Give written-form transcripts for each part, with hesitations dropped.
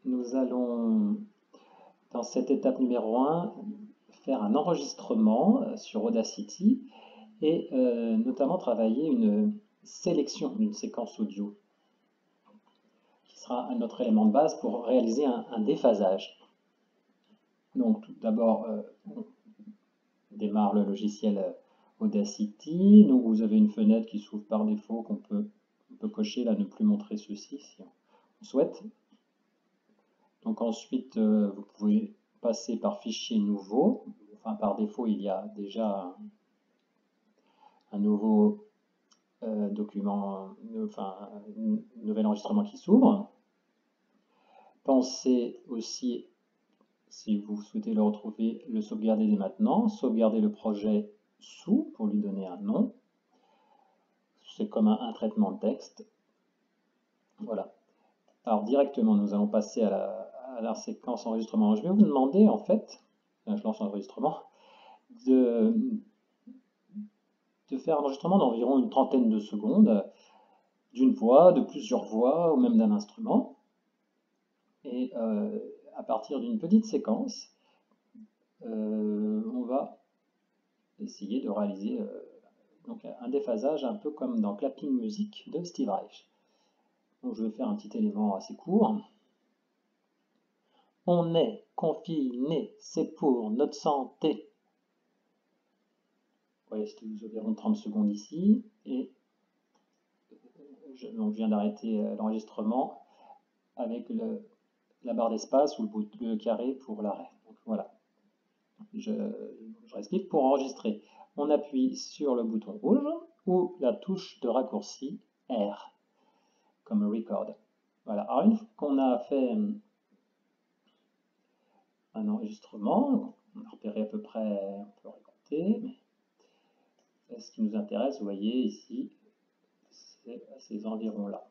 nous allons, dans cette étape numéro 1, faire un enregistrement sur Audacity et notamment travailler une sélection d'une séquence audio qui sera un autre élément de base pour réaliser un déphasage. Donc tout d'abord, on démarre le logiciel Audacity. Donc vous avez une fenêtre qui s'ouvre par défaut qu'on peut cocher là, ne plus montrer ceci si on souhaite. Donc ensuite, vous pouvez passer par fichier nouveau. Enfin, par défaut, il y a déjà un nouveau document, enfin, un nouvel enregistrement qui s'ouvre. Pensez aussi, si vous souhaitez le retrouver, le sauvegarder dès maintenant. Sauvegarder le projet sous pour lui donner un nom. C'est comme un traitement de texte. Voilà. Alors directement, nous allons passer à la séquence enregistrement. Je vais vous demander, en fait, là, je lance l'enregistrement, de faire un enregistrement d'environ une trentaine de secondes d'une voix, de plusieurs voix ou même d'un instrument. Et à partir d'une petite séquence, on va essayer de réaliser donc un déphasage un peu comme dans Clapping Music de Steve Reich. Donc je vais faire un petit élément assez court. On est confiné, c'est pour notre santé. Vous voyez, c'était environ 30 secondes ici. Et donc je viens d'arrêter l'enregistrement avec la barre d'espace ou le carré pour l'arrêt. Donc voilà, je réexplique. Pour enregistrer, on appuie sur le bouton rouge ou la touche de raccourci R, comme record. Voilà, alors une fois qu'on a fait un enregistrement, on a repéré à peu près, on peut réécouter, mais ce qui nous intéresse, vous voyez ici, c'est à ces environs-là.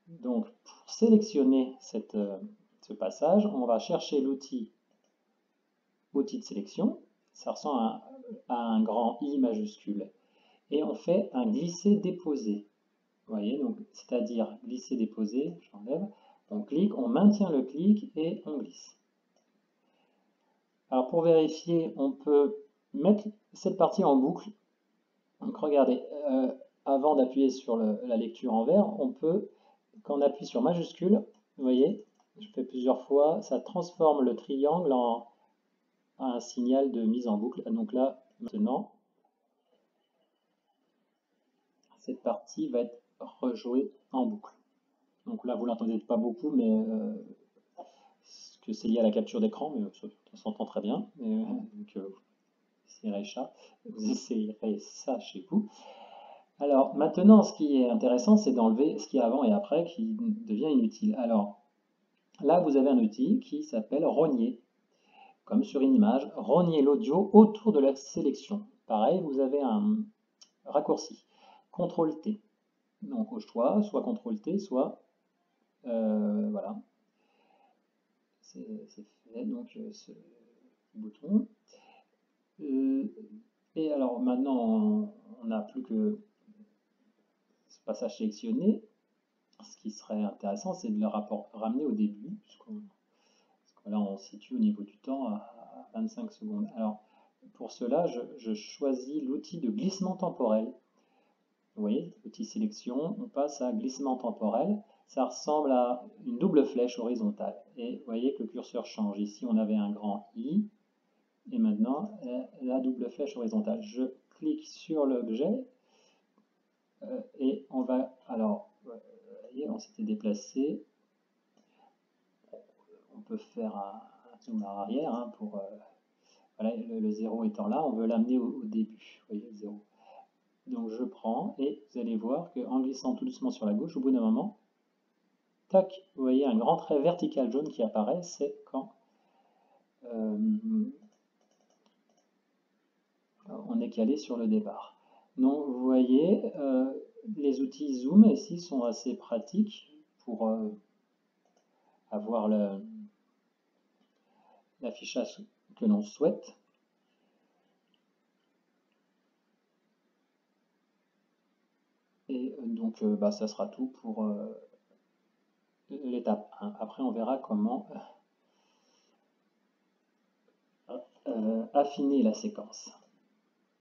Donc, pour sélectionner ce passage, on va chercher l'outil de sélection. Ça ressemble à un grand I majuscule. Et on fait un glisser-déposer. Vous voyez, donc c'est-à-dire glisser-déposer, j'enlève. On clique, on maintient le clic et on glisse. Alors pour vérifier, on peut mettre cette partie en boucle. Donc regardez, avant d'appuyer sur la lecture en vert, on peut, quand on appuie sur majuscule, vous voyez, je fais plusieurs fois, ça transforme le triangle en un signal de mise en boucle. Donc là, maintenant, cette partie va être rejouée en boucle. Donc là, vous l'entendez pas beaucoup, mais que c'est lié à la capture d'écran, mais ça s'entend très bien. Donc, vous essayerez ça chez vous. Alors maintenant, ce qui est intéressant, c'est d'enlever ce qui est avant et après qui devient inutile. Alors là, vous avez un outil qui s'appelle rogner, comme sur une image, rogner l'audio autour de la sélection. Pareil, vous avez un raccourci, CTRL T. Donc au choix, soit CTRL T, soit voilà, c'est fait, donc ce bouton. Et alors maintenant, on n'a plus que ce passage sélectionné. Ce qui serait intéressant, c'est de le ramener au début, parce que là on se situe au niveau du temps à 25 secondes. Alors pour cela, je choisis l'outil de glissement temporel. Vous voyez, outil sélection, on passe à glissement temporel. Ça ressemble à une double flèche horizontale. Et vous voyez que le curseur change. Ici, on avait un grand I. Et maintenant, la double flèche horizontale. Je clique sur l'objet et on va... Alors, vous voyez, on s'était déplacé. On peut faire un zoom arrière hein, pour... voilà, le 0 étant là, on veut l'amener au début. Vous voyez, le 0. Donc je prends et vous allez voir qu'en glissant tout doucement sur la gauche, au bout d'un moment, tac, vous voyez un grand trait vertical jaune qui apparaît, c'est quand on est calé sur le départ. Donc vous voyez, les outils zoom ici sont assez pratiques pour avoir l'affichage que l'on souhaite. Et donc ça sera tout pour l'étape 1. Après, on verra comment affiner la séquence.